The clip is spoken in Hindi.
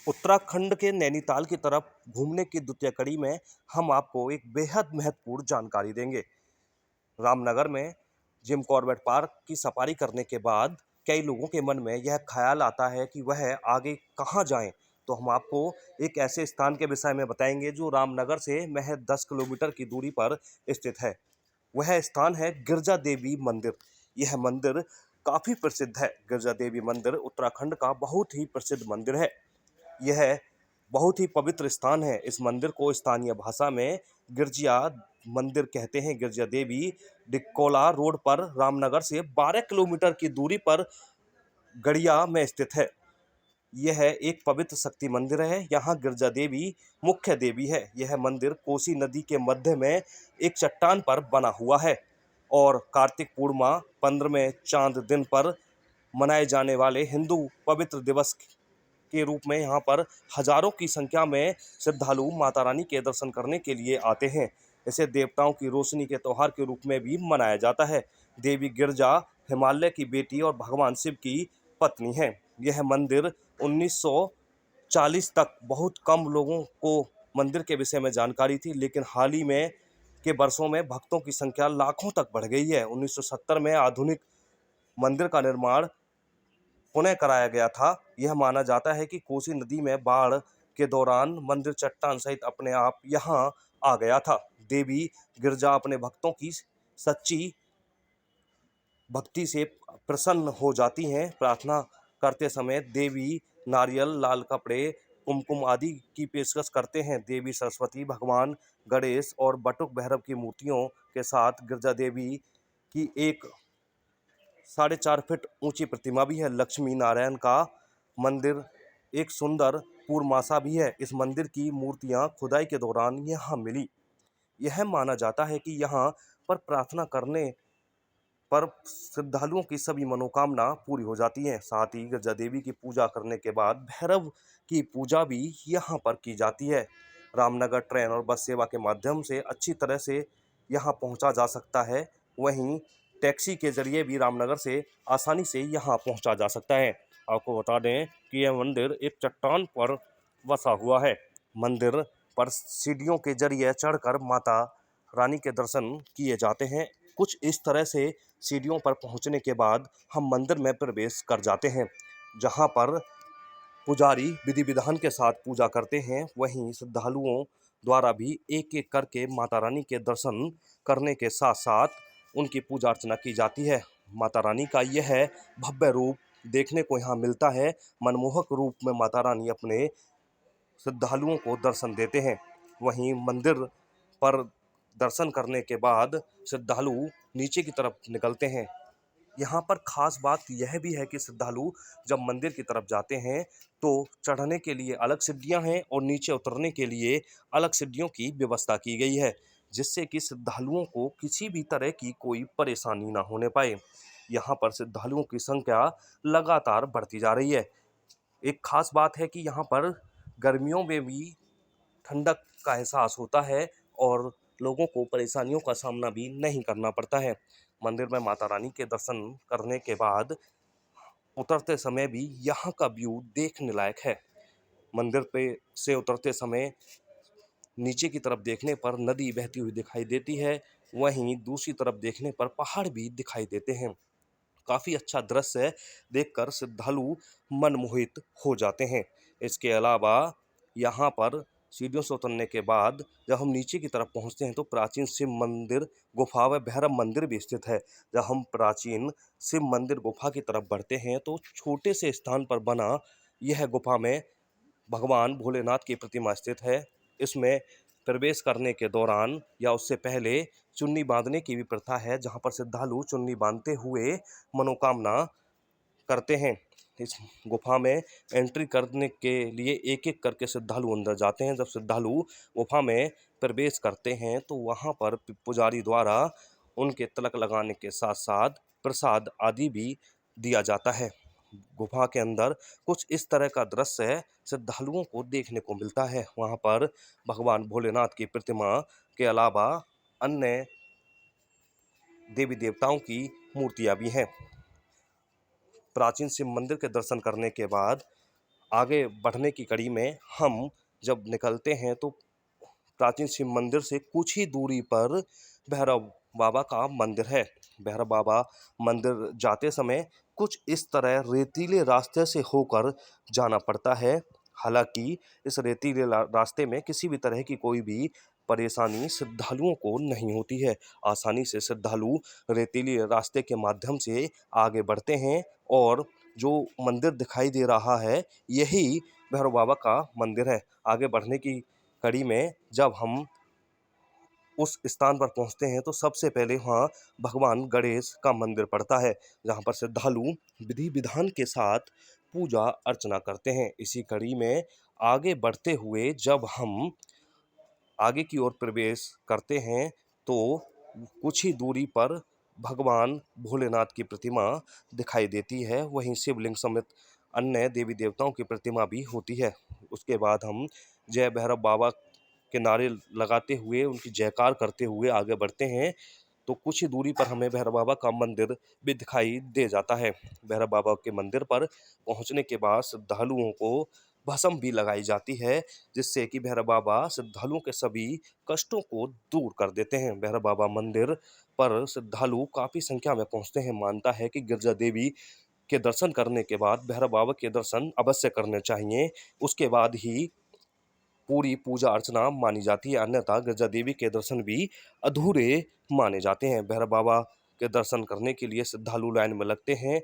उत्तराखंड के नैनीताल की तरफ घूमने की द्वितीय कड़ी में हम आपको एक बेहद महत्वपूर्ण जानकारी देंगे। रामनगर में जिम कॉर्बेट पार्क की सफारी करने के बाद कई लोगों के मन में यह ख्याल आता है कि वह आगे कहाँ जाएं। तो हम आपको एक ऐसे स्थान के विषय में बताएंगे जो रामनगर से महज 10 किलोमीटर की दूरी पर स्थित है। वह स्थान है गिरजा देवी मंदिर। यह मंदिर काफी प्रसिद्ध है। गिरजा देवी मंदिर उत्तराखंड का बहुत ही प्रसिद्ध मंदिर है। यह बहुत ही पवित्र स्थान है। इस मंदिर को स्थानीय भाषा में गिरजिया मंदिर कहते हैं। गिरजा देवी डिकोला रोड पर रामनगर से 12 किलोमीटर की दूरी पर गड़िया में स्थित है। यह एक पवित्र शक्ति मंदिर है। यहाँ गिरजा देवी मुख्य देवी है। यह मंदिर कोसी नदी के मध्य में एक चट्टान पर बना हुआ है और कार्तिक पूर्णिमा 15वें चांद दिन पर मनाए जाने वाले हिंदू पवित्र दिवस के रूप में यहाँ पर हजारों की संख्या में श्रद्धालु माता रानी के दर्शन करने के लिए आते हैं। इसे देवताओं की रोशनी के त्योहार के रूप में भी मनाया जाता है। देवी गिरजा हिमालय की बेटी और भगवान शिव की पत्नी है। यह मंदिर 1940 तक बहुत कम लोगों को मंदिर के विषय में जानकारी थी, लेकिन हाल ही में के वर्षों में भक्तों की संख्या लाखों तक बढ़ गई है। 1970 में आधुनिक मंदिर का निर्माण पुनः कराया गया था। यह माना जाता है कि कोसी नदी में बाढ़ के दौरान मंदिर चट्टान सहित अपने आप यहाँ आ गया था। देवी गिरजा अपने भक्तों की सच्ची भक्ति से प्रसन्न हो जाती हैं। प्रार्थना करते समय देवी नारियल, लाल कपड़े, कुमकुम आदि की पेशकश करते हैं। देवी सरस्वती, भगवान गणेश और बटुक भैरव की मूर्तियों के साथ गिरजा देवी की एक 4.5 फीट ऊंची प्रतिमा भी है। लक्ष्मी नारायण का मंदिर एक सुंदर पूर्वमासा भी है। इस मंदिर की मूर्तियां खुदाई के दौरान यहाँ मिली। यह माना जाता है कि यहाँ पर प्रार्थना करने पर श्रद्धालुओं की सभी मनोकामना पूरी हो जाती हैं। साथ ही गिरजा देवी की पूजा करने के बाद भैरव की पूजा भी यहाँ पर की जाती है। रामनगर ट्रेन और बस सेवा के माध्यम से अच्छी तरह से यहाँ पहुँचा जा सकता है। वहीं टैक्सी के जरिए भी रामनगर से आसानी से यहाँ पहुँचा जा सकता है। आपको बता दें कि यह मंदिर एक चट्टान पर बसा हुआ है। मंदिर पर सीढ़ियों के जरिए चढ़कर माता रानी के दर्शन किए जाते हैं। कुछ इस तरह से सीढ़ियों पर पहुंचने के बाद हम मंदिर में प्रवेश कर जाते हैं, जहां पर पुजारी विधि विधान के साथ पूजा करते हैं। वहीं श्रद्धालुओं द्वारा भी एक एक करके माता रानी के दर्शन करने के साथ साथ उनकी पूजा अर्चना की जाती है। माता रानी का यह भव्य रूप देखने को यहाँ मिलता है। मनमोहक रूप में माता रानी अपने श्रद्धालुओं को दर्शन देते हैं। वहीं मंदिर पर दर्शन करने के बाद श्रद्धालु नीचे की तरफ निकलते हैं। यहाँ पर खास बात यह भी है कि श्रद्धालु जब मंदिर की तरफ जाते हैं तो चढ़ने के लिए अलग सीढ़ियाँ हैं और नीचे उतरने के लिए अलग सीढ़ियों की व्यवस्था की गई है, जिससे कि श्रद्धालुओं को किसी भी तरह की कोई परेशानी ना होने पाए। यहाँ पर श्रद्धालुओं की संख्या लगातार बढ़ती जा रही है। एक खास बात है कि यहाँ पर गर्मियों में भी ठंडक का एहसास होता है और लोगों को परेशानियों का सामना भी नहीं करना पड़ता है। मंदिर में माता रानी के दर्शन करने के बाद उतरते समय भी यहाँ का व्यू देखने लायक है। मंदिर पे से उतरते समय नीचे की तरफ देखने पर नदी बहती हुई दिखाई देती है। वहीं दूसरी तरफ देखने पर पहाड़ भी दिखाई देते हैं। काफ़ी अच्छा दृश्य देखकर श्रद्धालु मनमोहित हो जाते हैं। इसके अलावा यहाँ पर सीढ़ियों से उतरने के बाद जब हम नीचे की तरफ पहुँचते हैं तो प्राचीन शिव मंदिर गुफा व भैरव मंदिर भी स्थित है। जब हम प्राचीन शिव मंदिर गुफा की तरफ बढ़ते हैं तो छोटे से स्थान पर बना यह गुफा में भगवान भोलेनाथ की प्रतिमा स्थित है। इसमें प्रवेश करने के दौरान या उससे पहले चुन्नी बांधने की भी प्रथा है, जहाँ पर श्रद्धालु चुन्नी बांधते हुए मनोकामना करते हैं। इस गुफा में एंट्री करने के लिए एक एक करके श्रद्धालु अंदर जाते हैं। जब श्रद्धालु गुफा में प्रवेश करते हैं तो वहाँ पर पुजारी द्वारा उनके तिलक लगाने के साथ साथ प्रसाद आदि भी दिया जाता है। गुफा के अंदर कुछ इस तरह का दृश्य श्रद्धालुओं को देखने को मिलता है। वहाँ पर भगवान भोलेनाथ की प्रतिमा के अलावा अन्य देवी देवताओं की मूर्तियां भी हैं। प्राचीन शिव मंदिर के दर्शन करने के बाद आगे बढ़ने की कड़ी में हम जब निकलते हैं तो प्राचीन शिव मंदिर से कुछ ही दूरी पर भैरव बाबा का मंदिर है। भैरव बाबा मंदिर जाते समय कुछ इस तरह रेतीले रास्ते से होकर जाना पड़ता है। हालांकि इस रेतीले रास्ते में किसी भी तरह की कोई भी परेशानी श्रद्धालुओं को नहीं होती है। आसानी से श्रद्धालु रेतीले रास्ते के माध्यम से आगे बढ़ते हैं और जो मंदिर दिखाई दे रहा है यही भैरव बाबा का मंदिर है। आगे बढ़ने की कड़ी में जब हम उस स्थान पर पहुंचते हैं तो सबसे पहले वहाँ भगवान गणेश का मंदिर पड़ता है, जहाँ पर श्रद्धालु विधि विधान के साथ पूजा अर्चना करते हैं। इसी कड़ी में आगे बढ़ते हुए जब हम आगे की ओर प्रवेश करते हैं तो कुछ ही दूरी पर भगवान भोलेनाथ की प्रतिमा दिखाई देती है। वहीं शिवलिंग समेत अन्य देवी देवताओं की प्रतिमा भी होती है। उसके बाद हम जय भैरव बाबा के नारे लगाते हुए उनकी जयकार करते हुए आगे बढ़ते हैं तो कुछ ही दूरी पर हमें भैरव बाबा का मंदिर भी दिखाई दे जाता है। भैरव बाबा के मंदिर पर पहुंचने के बाद श्रद्धालुओं को भस्म भी लगाई जाती है, जिससे कि भैरव बाबा श्रद्धालुओं के सभी कष्टों को दूर कर देते हैं। भैरव बाबा मंदिर पर श्रद्धालु काफी संख्या में पहुंचते हैं। मानता है कि गिरजा देवी के दर्शन करने के बाद भैरव बाबा के दर्शन अवश्य करने चाहिए, उसके बाद ही पूरी पूजा अर्चना मानी जाती है, अन्यथा गिरजा देवी के दर्शन भी अधूरे माने जाते हैं। भैरव बाबा के दर्शन करने के लिए श्रद्धालु लाइन में लगते हैं